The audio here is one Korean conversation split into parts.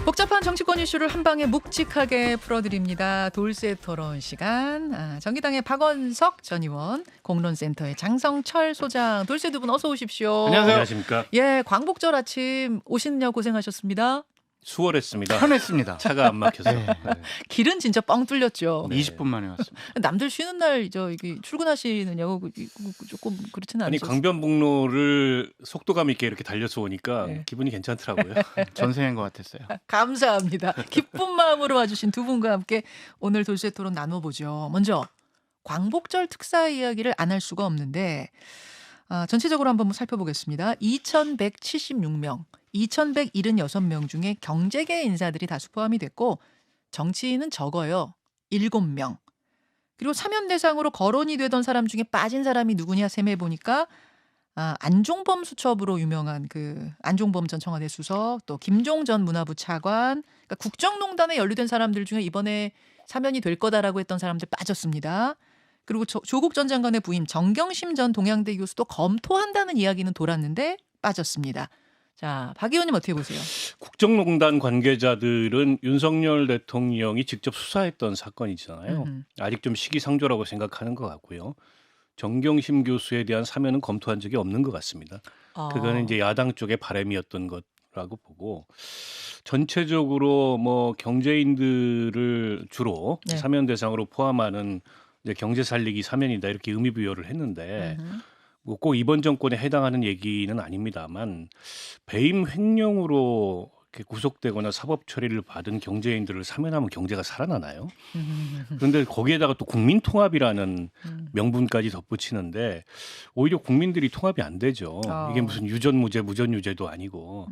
복잡한 정치권 이슈를 한 방에 묵직하게 풀어드립니다. 돌쇠 토론 시간. 정의당의 박원석 전 의원, 공론센터의 장성철 소장, 돌쇠 두 분 어서 오십시오. 안녕하십니까. 예, 광복절 아침 오시느냐 고생하셨습니다. 수월했습니다. 편했습니다. 차가 안 막혀서. 네. 길은 진짜 뻥 뚫렸죠. 20분 만에 왔습니다. 남들 쉬는 날 이게 출근하시느냐고 조금 그렇지는 아니 않죠. 강변북로를 속도감 있게 이렇게 달려서 오니까 네. 기분이 괜찮더라고요. 전생인 것 같았어요. 감사합니다. 기쁜 마음으로 와주신 두 분과 함께 오늘 돌쇠 토론 나눠보죠. 먼저 광복절 특사 이야기를 안 할 수가 없는데 전체적으로 한번 살펴보겠습니다. 2176명, 2176명 중에 경제계 인사들이 다수 포함이 됐고 정치인은 적어요. 7명. 그리고 사면 대상으로 거론이 되던 사람 중에 빠진 사람이 누구냐 셈해보니까 안종범 수첩으로 유명한 그 안종범 전 청와대 수석, 또 김종 전 문화부 차관, 그러니까 국정농단에 연루된 사람들 중에 이번에 사면이 될 거다라고 했던 사람들 빠졌습니다. 그리고 조국 전 장관의 부인 정경심 전 동양대 교수도 검토한다는 이야기는 돌았는데 빠졌습니다. 자, 박 의원님 어떻게 보세요? 국정농단 관계자들은 윤석열 대통령이 직접 수사했던 사건이잖아요. 아직 좀 시기상조라고 생각하는 것 같고요. 정경심 교수에 대한 사면은 검토한 적이 없는 것 같습니다. 그거는 이제 야당 쪽의 바람이었던 거라고 보고 전체적으로 뭐 경제인들을 주로 네. 사면 대상으로 포함하는 이제 경제 살리기 사면이다 이렇게 의미 부여를 했는데 뭐 꼭 이번 정권에 해당하는 얘기는 아닙니다만 배임 횡령으로 이렇게 구속되거나 사법 처리를 받은 경제인들을 사면하면 경제가 살아나나요? 그런데 거기에다가 또 국민통합이라는 명분까지 덧붙이는데 오히려 국민들이 통합이 안 되죠. 이게 무슨 유전무죄, 무전유죄도 아니고.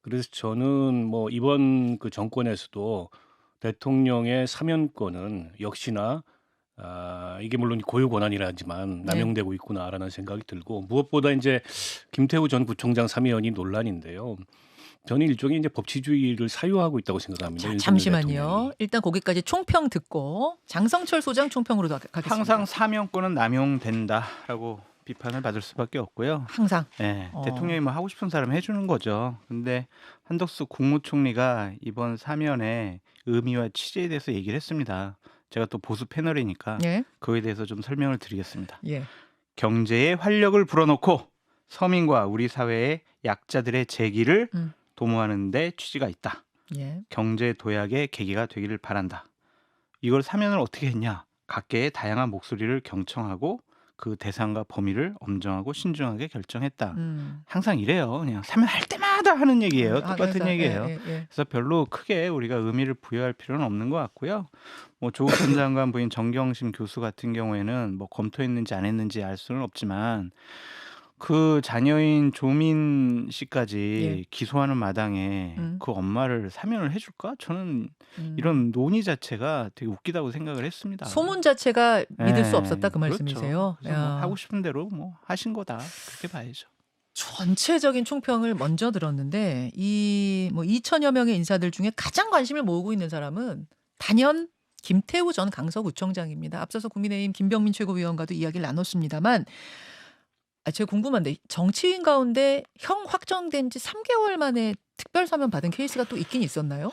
그래서 저는 뭐 이번 그 정권에서도 대통령의 사면권은 역시나 이게 물론 고유 권한이라지만 남용되고 있구나라는 생각이 들고 무엇보다 이제 김태우 전 구청장 사면이 논란인데요. 저는 일종의 이제 법치주의를 사유하고 있다고 생각합니다. 자, 잠시만요. 일단 거기까지 총평 듣고 장성철 소장 총평으로 가겠습니다. 항상 사면권은 남용된다라고 비판을 받을 수밖에 없고요. 항상. 네, 대통령이 뭐 하고 싶은 사람 해주는 거죠. 근데 한덕수 국무총리가 이번 사면의 의미와 취지에 대해서 얘기를 했습니다. 제가 또 보수 패널이니까 예. 그거에 대해서 좀 설명을 드리겠습니다. 예. 경제에 활력을 불어넣고 서민과 우리 사회의 약자들의 재기를 도모하는 데 취지가 있다. 예. 경제 도약의 계기가 되기를 바란다. 이걸 사면을 어떻게 했냐? 각계의 다양한 목소리를 경청하고 그 대상과 범위를 엄정하고 신중하게 결정했다. 항상 이래요. 그냥 사면할 때마다 하는 얘기예요. 똑같은 얘기예요. 예. 그래서 별로 크게 우리가 의미를 부여할 필요는 없는 것 같고요. 뭐 조국 전 장관 부인 정경심 교수 같은 경우에는 뭐 검토했는지 안 했는지 알 수는 없지만 그 자녀인 조민 씨까지 기소하는 마당에 그 엄마를 사면을 해줄까? 저는 이런 논의 자체가 되게 웃기다고 생각을 했습니다. 소문 자체가 믿을 수 없었다 그 말씀이세요? 그렇죠. 그래서 뭐 하고 싶은 대로 뭐 하신 거다 그렇게 봐야죠. 전체적인 총평을 먼저 들었는데 이 뭐 2천여 명의 인사들 중에 가장 관심을 모으고 있는 사람은 단연 김태우 전 강서구청장입니다. 앞서서 국민의힘 김병민 최고위원과도 이야기를 나눴습니다만 제가 궁금한데 정치인 가운데 형 확정된 지 3개월 만에 특별사면 받은 케이스가 또 있긴 있었나요?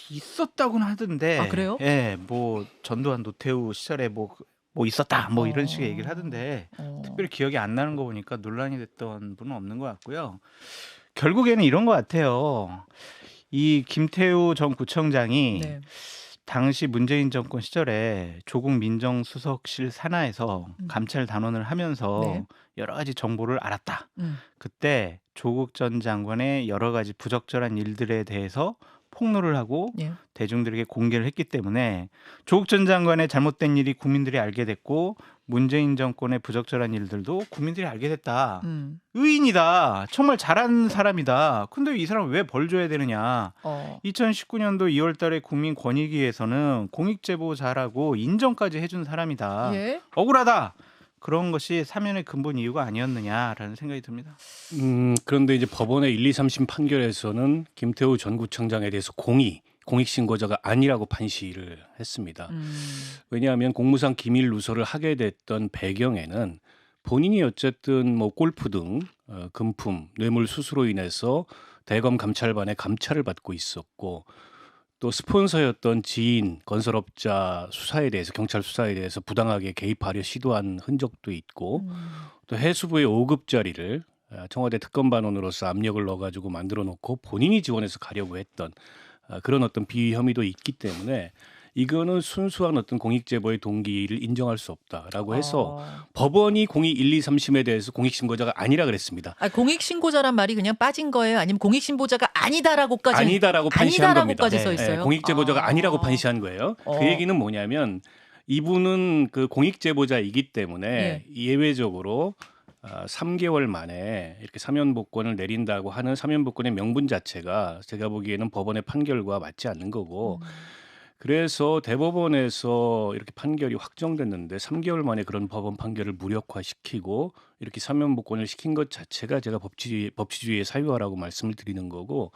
있었다고는 하던데. 아, 그래요? 예, 뭐 전두환 노태우 시절에 뭐 있었다 뭐 이런 식의 얘기를 하던데 특별히 기억이 안 나는 거 보니까 논란이 됐던 분은 없는 것 같고요. 결국에는 이런 것 같아요. 이 김태우 전 구청장이 당시 문재인 정권 시절에 조국 민정수석실 산하에서 감찰 단원을 하면서 여러 가지 정보를 알았다. 그때 조국 전 장관의 여러 가지 부적절한 일들에 대해서 폭로를 하고 대중들에게 공개를 했기 때문에 조국 전 장관의 잘못된 일이 국민들이 알게 됐고 문재인 정권의 부적절한 일들도 국민들이 알게 됐다. 의인이다. 정말 잘한 사람이다. 근데 이 사람 왜 벌 줘야 되느냐. 2019년도 2월 달에 국민권익위에서는 공익제보 잘하고 인정까지 해준 사람이다. 억울하다. 그런 것이 사면의 근본 이유가 아니었느냐라는 생각이 듭니다. 그런데 이제 법원의 1, 2, 3심 판결에서는 김태우 전 구청장에 대해서 공익신고자가 아니라고 판시를 했습니다. 왜냐하면 공무상 기밀 누설을 하게 됐던 배경에는 본인이 어쨌든 뭐 골프 등 금품, 뇌물 수수로 인해서 대검 감찰반의 감찰을 받고 있었고 또 스폰서였던 지인 건설업자 수사에 대해서 경찰 수사에 대해서 부당하게 개입하려 시도한 흔적도 있고 또 해수부의 5급 자리를 청와대 특검반원으로서 압력을 넣어가지고 만들어 놓고 본인이 지원해서 가려고 했던 그런 어떤 비위 혐의도 있기 때문에 이거는 순수한 어떤 공익제보의 동기를 인정할 수 없다라고 해서 법원이 공익 1, 2, 3심에 대해서 공익신고자가 아니라 그랬습니다. 공익신고자란 말이 그냥 빠진 거예요? 아니면 공익신고자가 아니다라고까지 아니다라고 판시한 겁니다. 아니다라고까지 써 있어요? 공익제보자가 아니라고 판시한 거예요. 그 얘기는 뭐냐면 이분은 그 공익제보자이기 때문에 예외적으로 3개월 만에 이렇게 사면복권을 내린다고 하는 사면복권의 명분 자체가 제가 보기에는 법원의 판결과 맞지 않는 거고 그래서 대법원에서 이렇게 판결이 확정됐는데 3개월 만에 그런 법원 판결을 무력화시키고 이렇게 사면복권을 시킨 것 자체가 제가 법치주의의 사유화라고 말씀을 드리는 거고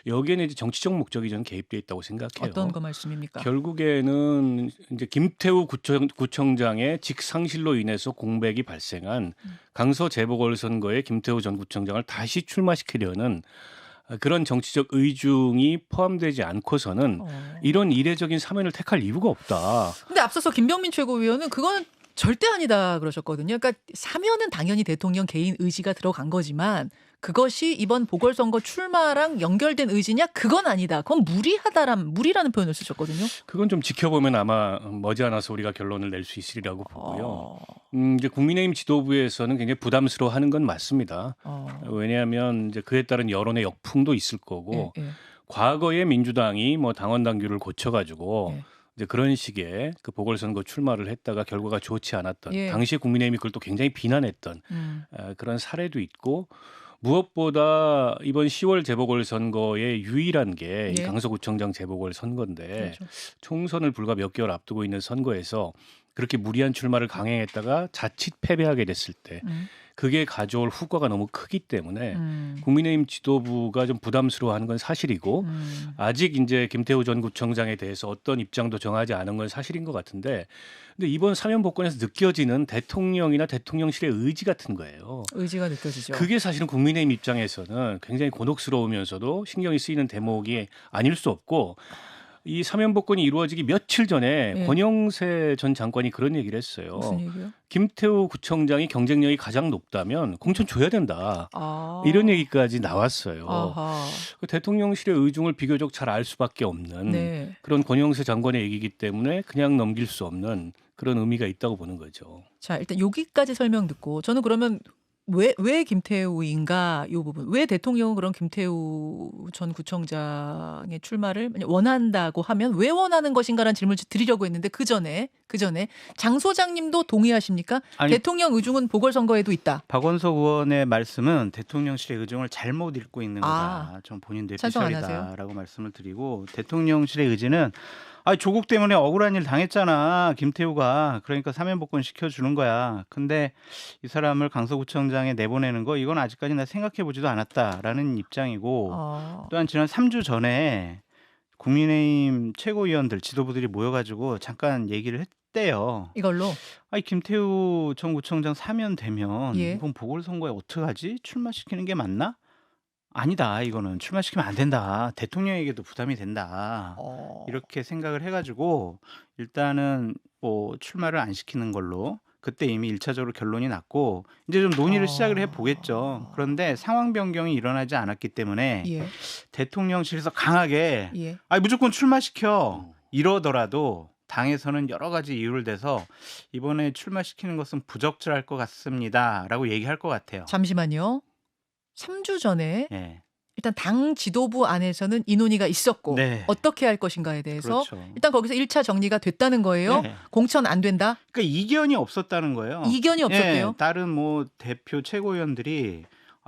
여기에는 이제 정치적 목적이 저는 개입돼 있다고 생각해요. 어떤 거 말씀입니까? 결국에는 이제 김태우 구청장의 직상실로 인해서 공백이 발생한 강서 재보궐선거에 김태우 전 구청장을 다시 출마시키려는 그런 정치적 의중이 포함되지 않고서는 이런 이례적인 사면을 택할 이유가 없다. 근데 앞서서 김병민 최고위원은 그거는 절대 아니다 그러셨거든요. 그러니까 사면은 당연히 대통령 개인 의지가 들어간 거지만 그것이 이번 보궐선거 출마랑 연결된 의지냐? 그건 아니다. 그건 무리라는 표현을 쓰셨거든요. 그건 좀 지켜보면 아마 머지않아서 우리가 결론을 낼 수 있으리라고 보고요. 이제 국민의힘 지도부에서는 굉장히 부담스러워하는 건 맞습니다. 왜냐하면 이제 그에 따른 여론의 역풍도 있을 거고 과거에 민주당이 뭐 당원 당규를 고쳐가지고 이제 그런 식의 그 보궐선거 출마를 했다가 결과가 좋지 않았던 당시에 국민의힘이 그걸 또 굉장히 비난했던 그런 사례도 있고 무엇보다 이번 10월 재보궐선거의 유일한 게 이 강서구청장 재보궐선거인데 총선을 불과 몇 개월 앞두고 있는 선거에서 그렇게 무리한 출마를 강행했다가 자칫 패배하게 됐을 때 그게 가져올 후과가 너무 크기 때문에 국민의힘 지도부가 좀 부담스러워하는 건 사실이고 아직 이제 김태우 전 구청장에 대해서 어떤 입장도 정하지 않은 건 사실인 것 같은데 근데 이번 사면복권에서 느껴지는 대통령이나 대통령실의 의지 같은 거예요. 의지가 느껴지죠. 그게 사실은 국민의힘 입장에서는 굉장히 곤혹스러우면서도 신경이 쓰이는 대목이 아닐 수 없고 이 사면복권이 이루어지기 며칠 전에 권영세 전 장관이 그런 얘기를 했어요. 무슨 얘기요? 김태우 구청장이 경쟁력이 가장 높다면 공천 줘야 된다. 이런 얘기까지 나왔어요. 그 대통령실의 의중을 비교적 잘 알 수밖에 없는 그런 권영세 장관의 얘기이기 때문에 그냥 넘길 수 없는 그런 의미가 있다고 보는 거죠. 자, 일단 여기까지 설명 듣고 저는 그러면 왜 김태우인가 이 부분 왜 대통령은 그런 김태우 전 구청장의 출마를 원한다고 하면 왜 원하는 것인가라는 질문을 드리려고 했는데 그 전에 장 소장님도 동의하십니까? 아니, 대통령 의중은 보궐선거에도 있다. 박원석 의원의 말씀은 대통령실의 의중을 잘못 읽고 있는 거다. 좀 본인 찬성 안 뇌피셜이다라고 말씀을 드리고 대통령실의 의지는 조국 때문에 억울한 일 당했잖아. 김태우가. 그러니까 사면복권 시켜주는 거야. 근데 이 사람을 강서구청장에 내보내는 거 이건 아직까지 나 생각해보지도 않았다라는 입장이고 또한 지난 3주 전에 국민의힘 최고위원들 지도부들이 모여가지고 잠깐 얘기를 했대요. 이걸로? 김태우 전 구청장 사면되면 이번 보궐선거에 어떡하지? 출마시키는 게 맞나? 아니다. 이거는 출마시키면 안 된다. 대통령에게도 부담이 된다. 이렇게 생각을 해가지고 일단은 뭐 출마를 안 시키는 걸로 그때 이미 1차적으로 결론이 났고 이제 좀 논의를 시작을 해보겠죠. 그런데 상황 변경이 일어나지 않았기 때문에 대통령실에서 강하게 무조건 출마시켜 이러더라도 당에서는 여러 가지 이유를 대서 이번에 출마시키는 것은 부적절할 것 같습니다라고 얘기할 것 같아요. 잠시만요. 3주 전에 일단 당 지도부 안에서는 이 논의가 있었고 어떻게 할 것인가에 대해서 일단 거기서 1차 정리가 됐다는 거예요. 공천 안 된다. 그러니까 이견이 없었다는 거예요. 이견이 없었대요. 다른 뭐 대표 최고위원들이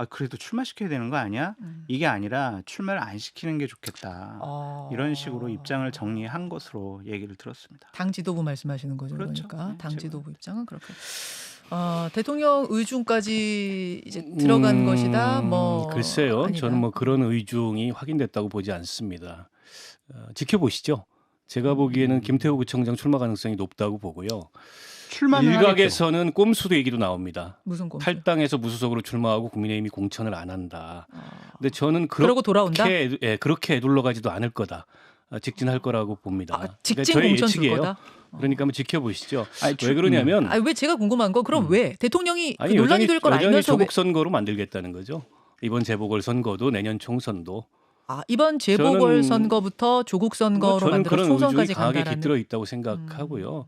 그래도 출마시켜야 되는 거 아니야? 이게 아니라 출마를 안 시키는 게 좋겠다. 이런 식으로 입장을 정리한 것으로 얘기를 들었습니다. 당 지도부 말씀하시는 거죠. 그렇죠. 그러니까 당 지도부 입장은 그렇게. 대통령 의중까지 이제 들어간 것이다. 뭐 글쎄요. 아니다. 저는 뭐 그런 의중이 확인됐다고 보지 않습니다. 지켜보시죠. 제가 보기에는 김태호 구청장 출마 가능성이 높다고 보고요. 출마는 하겠죠. 일각에서는 꼼수도 얘기도 나옵니다. 무슨 꼼수? 탈당해서 무소속으로 출마하고 국민의힘이 공천을 안 한다. 아. 근데 저는 그러고 돌아온다? 그렇게 애둘러 가지도 않을 거다. 직진할 거라고 봅니다. 아, 직진 저의 공천 줄 예측이에요. 거다? 그러니까 한번 지켜보시죠. 아니, 왜 그러냐면 아, 왜 제가 궁금한 건 그럼 왜 대통령이 그 아니, 논란이 될 걸 여전히 알면서 왜? 조국 선거로 만들겠다는 거죠. 이번 재보궐선거도 내년 총선도 아, 이번 재보궐 저는- 선거부터 조국 선거로 저는 만들어 그런 총선까지 의중이 강하게 간다라는. 깃들어 있다고 생각하고요.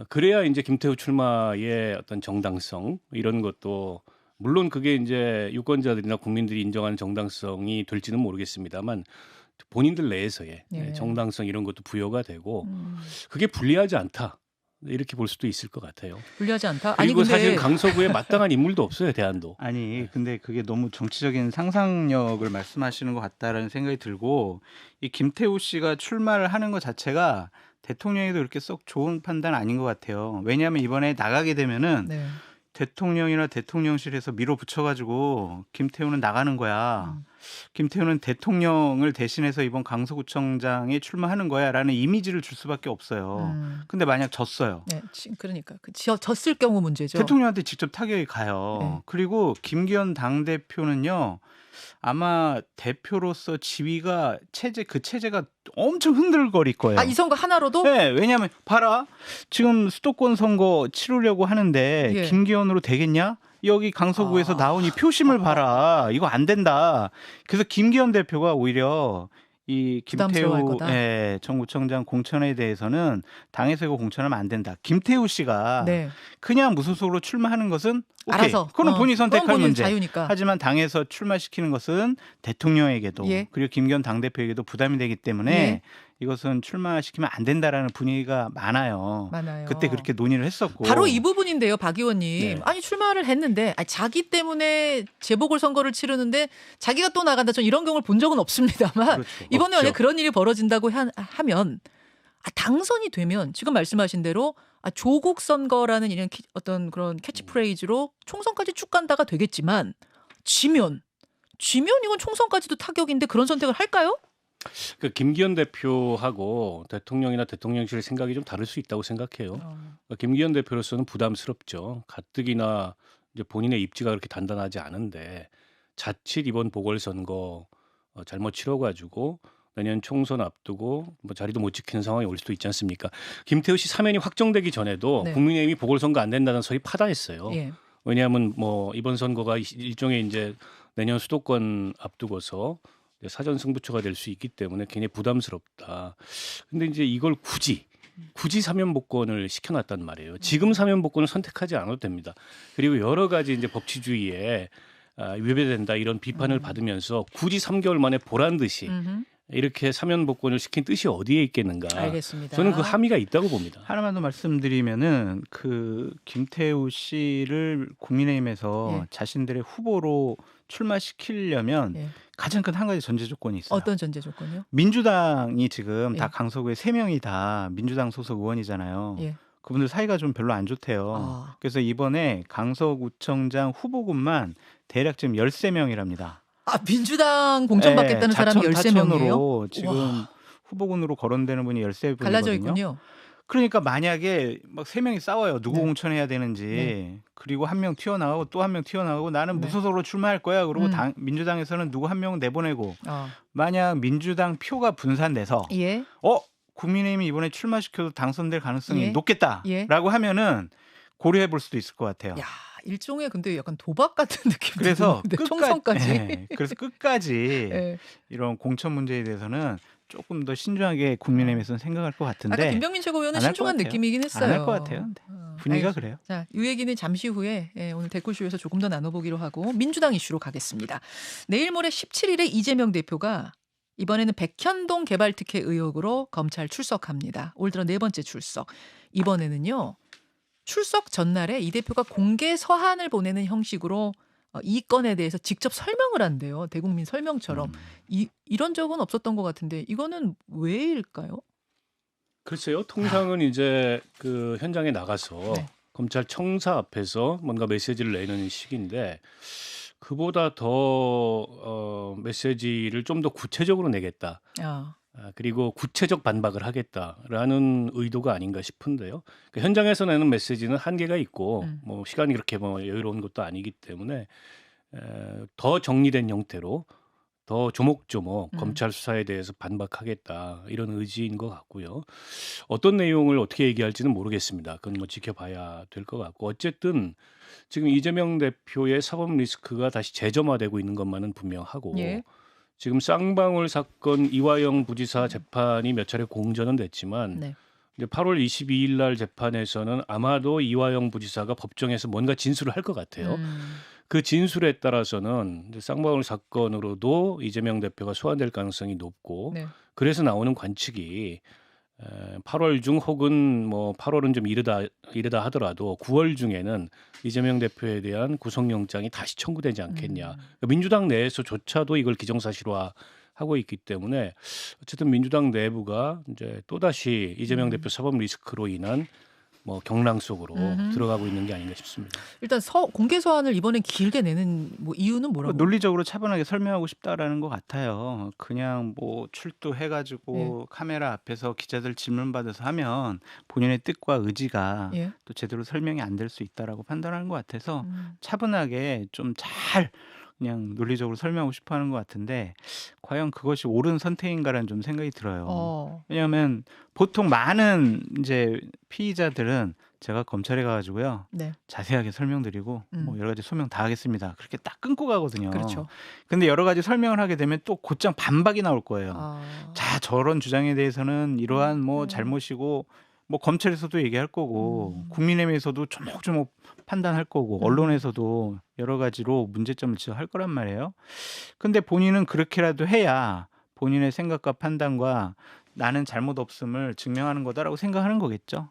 그래야 이제 김태우 출마의 어떤 정당성 이런 것도 물론 그게 이제 유권자들이나 국민들이 인정하는 정당성이 될지는 모르겠습니다만 본인들 내에서의 예. 정당성 이런 것도 부여가 되고 그게 불리하지 않다. 이렇게 볼 수도 있을 것 같아요. 불리하지 않다. 아니 그리고 근데 사실 강서구에 마땅한 인물도 없어요, 대안도. 아니 근데 그게 너무 정치적인 상상력을 말씀하시는 것 같다라는 생각이 들고 이 김태우 씨가 출마를 하는 것 자체가 대통령에도 그렇게 썩 좋은 판단 아닌 것 같아요. 왜냐하면 이번에 나가게 되면은 네. 대통령이나 대통령실에서 밀어붙여가지고 김태우는 나가는 거야. 김태우는 대통령을 대신해서 이번 강서구청장에 출마하는 거야라는 이미지를 줄 수밖에 없어요. 근데 만약 졌어요. 네, 그러니까 졌을 경우 문제죠. 대통령한테 직접 타격이 가요. 네. 그리고 김기현 당대표는요. 아마 대표로서 지위가 체제가 엄청 흔들거릴 거예요. 아, 이 선거 하나로도? 네, 왜냐하면 봐라. 지금 수도권 선거 치르려고 하는데 예. 김기현으로 되겠냐? 여기 강서구에서 나오니 표심을 봐라. 이거 안 된다. 그래서 김기현 대표가 오히려 이 부담스러워할 김태우 거다. 전 구청장 공천에 대해서는 당에서 이거 공천하면 안 된다. 김태우 씨가 네. 그냥 무소속으로 출마하는 것은 오케이. 알아서. 그건 본인이 선택할 그건 본인 문제. 자유니까. 하지만 당에서 출마시키는 것은 대통령에게도 예. 그리고 김기현 당대표에게도 부담이 되기 때문에 예. 이것은 출마시키면 안 된다라는 분위기가 많아요. 많아요. 그때 그렇게 논의를 했었고. 바로 이 부분인데요, 박 의원님. 네. 아니 출마를 했는데 자기 때문에 재보궐 선거를 치르는데 자기가 또 나간다. 전 이런 경우를 본 적은 없습니다만 그렇죠. 이번에 없죠. 만약 그런 일이 벌어진다고 하면 당선이 되면 지금 말씀하신 대로 조국 선거라는 이런 어떤 그런 캐치프레이즈로 총선까지 쭉 간다가 되겠지만 지면 이건 총선까지도 타격인데 그런 선택을 할까요? 그 김기현 대표하고 대통령이나 대통령실 생각이 좀 다를 수 있다고 생각해요. 그러니까 김기현 대표로서는 부담스럽죠. 가뜩이나 이제 본인의 입지가 그렇게 단단하지 않은데 자칫 이번 보궐선거 잘못 치러가지고 내년 총선 앞두고 뭐 자리도 못 지키는 상황이 올 수도 있지 않습니까? 김태우 씨 사면이 확정되기 전에도 네. 국민의힘이 보궐선거 안 된다는 소리 파다했어요. 예. 왜냐하면 뭐 이번 선거가 일종의 이제 내년 수도권 앞두고서 사전 승부처가 될 수 있기 때문에 굉장히 부담스럽다. 근데 이제 이걸 굳이 사면 복권을 시켜놨단 말이에요. 지금 사면 복권을 선택하지 않아도 됩니다. 그리고 여러 가지 이제 법치주의에 위배된다 이런 비판을 받으면서 굳이 3개월 만에 보란 듯이 이렇게 사면 복권을 시킨 뜻이 어디에 있겠는가? 알겠습니다. 저는 그 함의가 있다고 봅니다. 하나만 더 말씀드리면은 그 김태우 씨를 국민의힘에서 예. 자신들의 후보로 출마시키려면 예. 가장 큰 한 가지 전제 조건이 있어요. 어떤 전제 조건이요? 민주당이 지금 예. 다 강서구에 3명이 다 민주당 소속 의원이잖아요. 예. 그분들 사이가 좀 별로 안 좋대요. 아. 그래서 이번에 강서구청장 후보군만 대략 지금 13명이랍니다. 민주당 공천받겠다는 사람이 13명이에요? 로 지금 후보군으로 거론되는 분이 13분이거든요. 갈라져 있군요. 그러니까 만약에 막 3명이 싸워요. 누구 네. 공천해야 되는지. 네. 그리고 한 명 튀어나가고 또 한 명 튀어나가고 나는 네. 무소속으로 출마할 거야. 그리고 민주당에서는 누구 한 명 내보내고 만약 민주당 표가 분산돼서 예. 국민의힘이 이번에 출마시켜도 당선될 가능성이 예. 높겠다라고 예. 하면은 고려해 볼 수도 있을 것 같아요. 야, 일종의 근데 약간 도박 같은 느낌. 그래서 총선까지. 네, 그래서 끝까지 예. 이런 공천 문제에 대해서는 조금 더 신중하게 국민의힘에서는 생각할 것 같은데 아까 김병민 최고위원은 안할것 신중한 같아요. 느낌이긴 했어요. 안 할 것 같아요. 분위기가 그래요. 자, 이 얘기는 잠시 후에 오늘 댓글쇼에서 조금 더 나눠보기로 하고 민주당 이슈로 가겠습니다. 내일 모레 17일에 이재명 대표가 이번에는 백현동 개발 특혜 의혹으로 검찰 출석합니다. 올 들어 4번째 출석. 이번에는요. 출석 전날에 이 대표가 공개 서한을 보내는 형식으로 이 건에 대해서 직접 설명을 한대요. 대국민 설명처럼. 이런 적은 없었던 것 같은데 이거는 왜일까요? 글쎄요. 통상은 이제 그 현장에 나가서 네. 검찰 청사 앞에서 뭔가 메시지를 내는 식인데 그보다 더 메시지를 좀 더 구체적으로 내겠다. 그리고 구체적 반박을 하겠다라는 의도가 아닌가 싶은데요. 그 현장에서 내는 메시지는 한계가 있고 뭐 시간이 그렇게 뭐 여유로운 것도 아니기 때문에 더 정리된 형태로 더 조목조목 검찰 수사에 대해서 반박하겠다 이런 의지인 것 같고요. 어떤 내용을 어떻게 얘기할지는 모르겠습니다. 그건 뭐 지켜봐야 될 것 같고 어쨌든 지금 이재명 대표의 사법 리스크가 다시 재점화되고 있는 것만은 분명하고 예. 지금 쌍방울 사건 이화영 부지사 재판이 몇 차례 공전은 됐지만 네. 이제 8월 22일 날 재판에서는 아마도 이화영 부지사가 법정에서 뭔가 진술을 할 것 같아요. 그 진술에 따라서는 이제 쌍방울 사건으로도 이재명 대표가 소환될 가능성이 높고 네. 그래서 나오는 관측이 8월 중 혹은 뭐 8월은 좀 이르다 하더라도 9월 중에는 이재명 대표에 대한 구속영장이 다시 청구되지 않겠냐. 그러니까 민주당 내에서조차도 이걸 기정사실화하고 있기 때문에 어쨌든 민주당 내부가 이제 또다시 이재명 대표 사법 리스크로 인한 뭐 경랑 속으로 들어가고 있는 게 아닌가 싶습니다. 일단 공개 서한을 이번엔 길게 내는 뭐 이유는 뭐라고? 논리적으로 차분하게 설명하고 싶다라는 것 같아요. 그냥 뭐 출두해가지고 카메라 앞에서 기자들 질문 받아서 하면 본인의 뜻과 의지가 예. 또 제대로 설명이 안 될 수 있다라고 판단하는 것 같아서 차분하게 좀 잘 그냥 논리적으로 설명하고 싶어하는 것 같은데 과연 그것이 옳은 선택인가라는 좀 생각이 들어요. 왜냐하면 보통 많은 이제 피의자들은 제가 검찰에 가가지고요 네. 자세하게 설명드리고 뭐 여러 가지 소명 다 하겠습니다. 그렇게 딱 끊고 가거든요. 그렇죠. 근데 여러 가지 설명을 하게 되면 또 곧장 반박이 나올 거예요. 자, 저런 주장에 대해서는 이러한 뭐 잘못이고 뭐 검찰에서도 얘기할 거고 국민의힘에서도 조목조목 판단할 거고 언론에서도 여러 가지로 문제점을 지적할 거란 말이에요. 근데 본인은 그렇게라도 해야 본인의 생각과 판단과 나는 잘못 없음을 증명하는 거다라고 생각하는 거겠죠.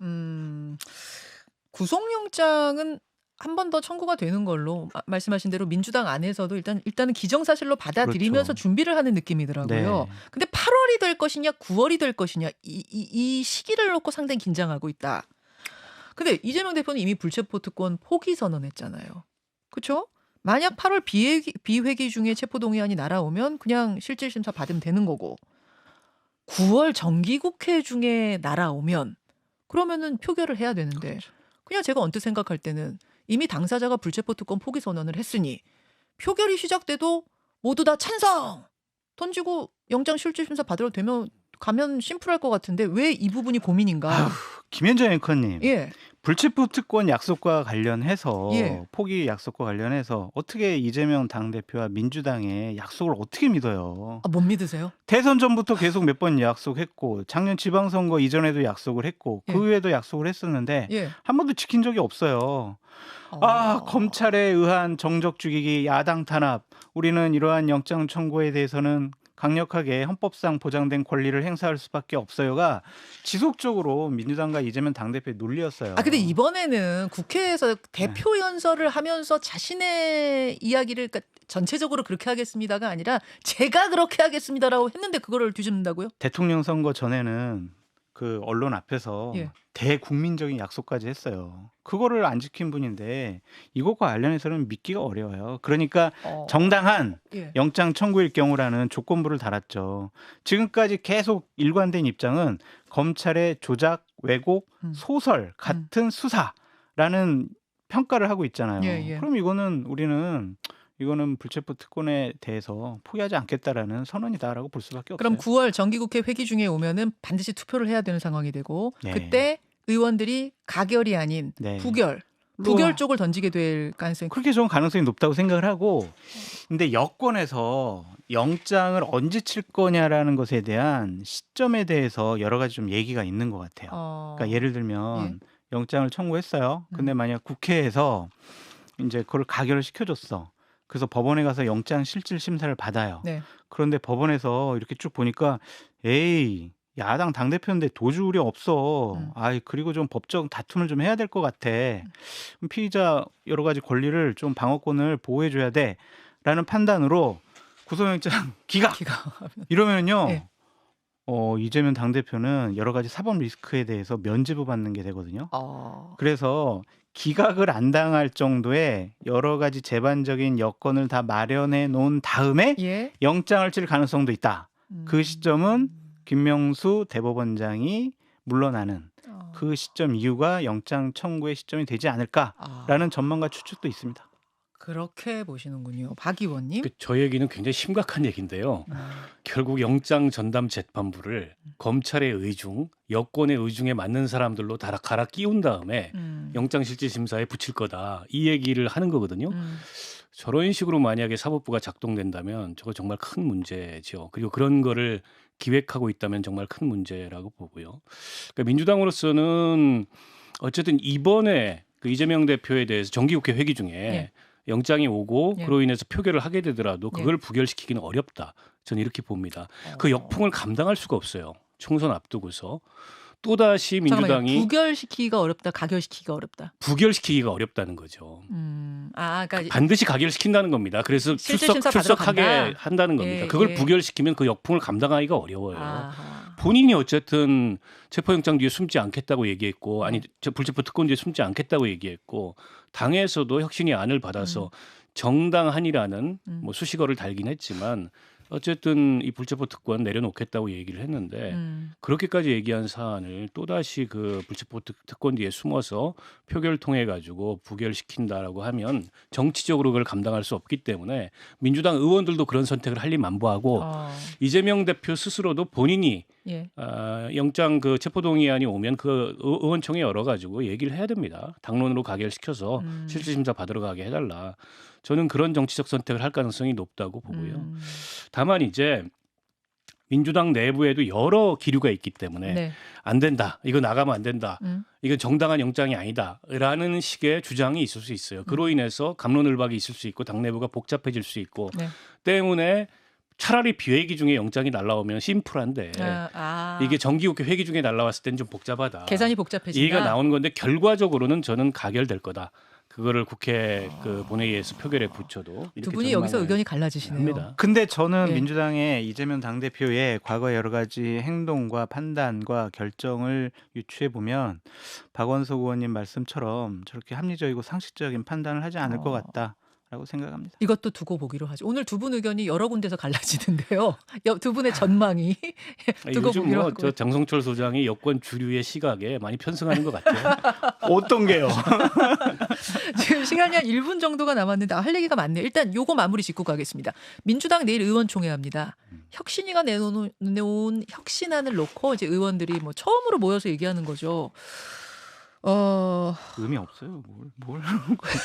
구속영장은 한 번 더 청구가 되는 걸로 말씀하신 대로 민주당 안에서도 일단은 기정사실로 받아들이면서 그렇죠. 준비를 하는 느낌이더라고요. 네. 근데 8월이 될 것이냐 9월이 될 것이냐 이 시기를 놓고 상당히 긴장하고 있다. 근데 이재명 대표는 이미 불체포 특권 포기 선언했잖아요. 그렇죠? 만약 8월 비회기 중에 체포동의안이 날아오면 그냥 실질심사 받으면 되는 거고 9월 정기국회 중에 날아오면 그러면은 표결을 해야 되는데 그렇죠. 그냥 제가 언뜻 생각할 때는 이미 당사자가 불체포 특권 포기 선언을 했으니 표결이 시작돼도 모두 다 찬성 던지고 영장 실질심사 받으러 가면 심플할 것 같은데 왜 이 부분이 고민인가? 김현정 앵커님, 예. 불체포 특권 약속과 관련해서 예. 포기 약속과 관련해서 어떻게 이재명 당대표와 민주당의 약속을 어떻게 믿어요? 못 믿으세요? 대선 전부터 계속 몇 번 약속했고 작년 지방선거 이전에도 약속을 했고 그 후에도 약속을 했었는데 예. 한 번도 지킨 적이 없어요. 검찰에 의한 정적 죽이기, 야당 탄압, 우리는 이러한 영장 청구에 대해서는 강력하게 헌법상 보장된 권리를 행사할 수밖에 없어요가 지속적으로 민주당과 이재명 당대표의 논리였어요. 근데 이번에는 국회에서 대표 연설을 하면서 자신의 이야기를 그러니까 전체적으로 그렇게 하겠습니다가 아니라 제가 그렇게 하겠습니다라고 했는데 그거를 뒤집는다고요? 대통령 선거 전에는 그 언론 앞에서 대국민적인 약속까지 했어요. 그거를 안 지킨 분인데 이것과 관련해서는 믿기가 어려워요. 그러니까 정당한 영장 청구일 경우라는 조건부를 달았죠. 지금까지 계속 일관된 입장은 검찰의 조작, 왜곡, 소설 같은 수사라는 평가를 하고 있잖아요. 그럼 이거는 불체포 특권에 대해서 포기하지 않겠다라는 선언이다라고 볼 수밖에 없어요. 그럼 9월 정기국회 회기 중에 오면은 반드시 투표를 해야 되는 상황이 되고 그때 의원들이 가결이 아닌 부결 쪽을 던지게 될 가능성이 그렇게 좋은 가능성이 높다고 생각을 하고 근데 여권에서 영장을 언제 칠 거냐라는 것에 대한 시점에 대해서 여러 가지 좀 얘기가 있는 것 같아요. 그러니까 예를 들면 영장을 청구했어요. 근데 만약 국회에서 이제 그걸 가결을 시켜줬어. 그래서 법원에 가서 영장 실질 심사를 받아요. 그런데 법원에서 이렇게 쭉 보니까 에이 야당 당대표인데 도주 우려 없어. 그리고 좀 법적 다툼을 좀 해야 될 것 같아. 피의자 여러 가지 권리를 좀 방어권을 보호해줘야 돼. 라는 판단으로 구속영장 기각. 이러면요. 이재명 당대표는 여러 가지 사법 리스크에 대해서 면죄부 받는 게 되거든요. 그래서 기각을 안 당할 정도의 여러 가지 재반적인 여건을 다 마련해 놓은 다음에 영장을 칠 가능성도 있다. 그 시점은 김명수 대법원장이 물러나는 그 시점 이후가 영장 청구의 시점이 되지 않을까라는 전망과 추측도 있습니다. 그렇게 보시는군요. 박 의원님. 저 얘기는 굉장히 심각한 얘기인데요. 결국 영장 전담 재판부를 검찰의 의중, 여권의 의중에 맞는 사람들로 다 갈아 끼운 다음에 영장실질심사에 붙일 거다. 이 얘기를 하는 거거든요. 저런 식으로 만약에 사법부가 작동된다면 저거 정말 큰 문제죠. 그리고 그런 거를 기획하고 있다면 정말 큰 문제라고 보고요. 그러니까 민주당으로서는 어쨌든 이번에 그 이재명 대표에 대해서 정기국회 회기 중에 예. 영장이 오고 예. 그로 인해서 표결을 하게 되더라도 그걸 부결시키기는 어렵다. 저는 이렇게 봅니다. 그 역풍을 감당할 수가 없어요. 총선 앞두고서. 또다시 민주당이 잠깐만요. 부결시키기가 어렵다. 가결시키기가 어렵다. 부결시키기가 어렵다는 거죠. 그러니까 반드시 가결시킨다는 겁니다. 그래서 실질 심사 받으러 출석하게 간다. 한다는 겁니다. 예, 그걸 예. 부결시키면 그 역풍을 감당하기가 어려워요. 아하. 본인이 어쨌든 체포영장 뒤에 숨지 않겠다고 얘기했고 아니 불체포 특권 뒤에 숨지 않겠다고 얘기했고 당에서도 혁신이 안을 받아서 정당한이라는 뭐 수식어를 달긴 했지만 어쨌든 이 불체포 특권 내려놓겠다고 얘기를 했는데 그렇게까지 얘기한 사안을 또다시 그 불체포 특권 뒤에 숨어서 표결 통해 가지고 부결시킨다라고 하면 정치적으로 그걸 감당할 수 없기 때문에 민주당 의원들도 그런 선택을 할 리 만무하고 이재명 대표 스스로도 본인이 예. 영장 그 체포동의안이 오면 그 의원총회 열어가지고 얘기를 해야 됩니다. 당론으로 가결시켜서 실질심사 받으러 가게 해달라. 저는 그런 정치적 선택을 할 가능성이 높다고 보고요. 다만 이제 민주당 내부에도 여러 기류가 있기 때문에 네. 안 된다. 이거 나가면 안 된다. 이건 정당한 영장이 아니다라는 식의 주장이 있을 수 있어요. 그로 인해서 갑론을박이 있을 수 있고 당 내부가 복잡해질 수 있고 네. 때문에 차라리 비회기 중에 영장이 날라오면 심플한데 이게 정기국회 회기 중에 날라왔을 때는 좀 복잡하다. 계산이 복잡해진다. 얘기가 나오는 건데 결과적으로는 저는 가결될 거다. 그거를 국회 그 본회의에서 표결에 붙여도 두 분이 여기서 의견이 갈라지시네요. 합니다. 근데 저는 예. 민주당의 이재명 당대표의 과거 여러 가지 행동과 판단과 결정을 유추해 보면 박원석 의원님 말씀처럼 저렇게 합리적이고 상식적인 판단을 하지 않을 것 같다라고 생각합니다. 이것도 두고 보기로 하죠. 오늘 두 분 의견이 여러 군데서 갈라지는데요. 두 분의 전망이 두고 요즘 보기로 뭐 하고. 저 장성철 소장이 여권 주류의 시각에 많이 편승하는 것 같아요. 어떤 게요? 지금 시간이 한 1분 정도가 남았는데 할 얘기가 많네요. 일단 요거 마무리 짓고 가겠습니다. 민주당 내일 의원총회 합니다. 혁신위가 내놓은 혁신안을 놓고 이제 의원들이 뭐 처음으로 모여서 얘기하는 거죠. 의미 없어요. 뭘 하는 거예요?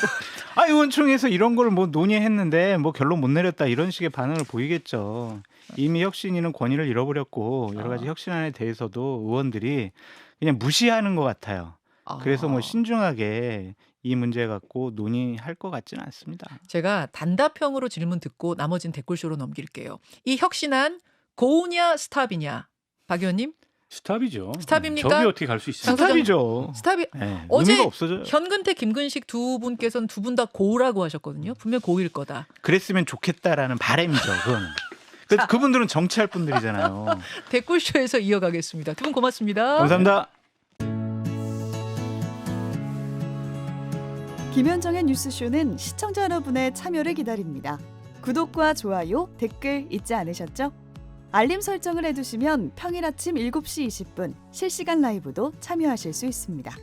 의원총회에서 이런 걸 뭐 논의했는데 뭐 결론 못 내렸다 이런 식의 반응을 보이겠죠. 이미 혁신위는 권위를 잃어버렸고 여러 가지 혁신안에 대해서도 의원들이 그냥 무시하는 것 같아요. 그래서 뭐 신중하게 이 문제 갖고 논의할 것 같지는 않습니다. 제가 단답형으로 질문 듣고 나머지는 댓글쇼로 넘길게요. 이 혁신안 고우냐 스탑이냐? 박 의원님? 스탑이죠. 스탑입니까? 저기 어떻게 갈 수 있습니까? 스탑이죠. 스탑이 네, 어제 의미가 없어져요. 현근택, 김근식 두 분께서는 두 분 다 고라고 하셨거든요. 분명 고일 거다. 그랬으면 좋겠다라는 바람이죠. 그건. 그분들은 정치할 분들이잖아요. 댓글쇼에서 이어가겠습니다. 두 분 고맙습니다. 감사합니다. 김현정의 뉴스쇼는 시청자 여러분의 참여를 기다립니다. 구독과 좋아요, 댓글 잊지 않으셨죠? 알림 설정을 해두시면 평일 아침 7시 20분 실시간 라이브도 참여하실 수 있습니다.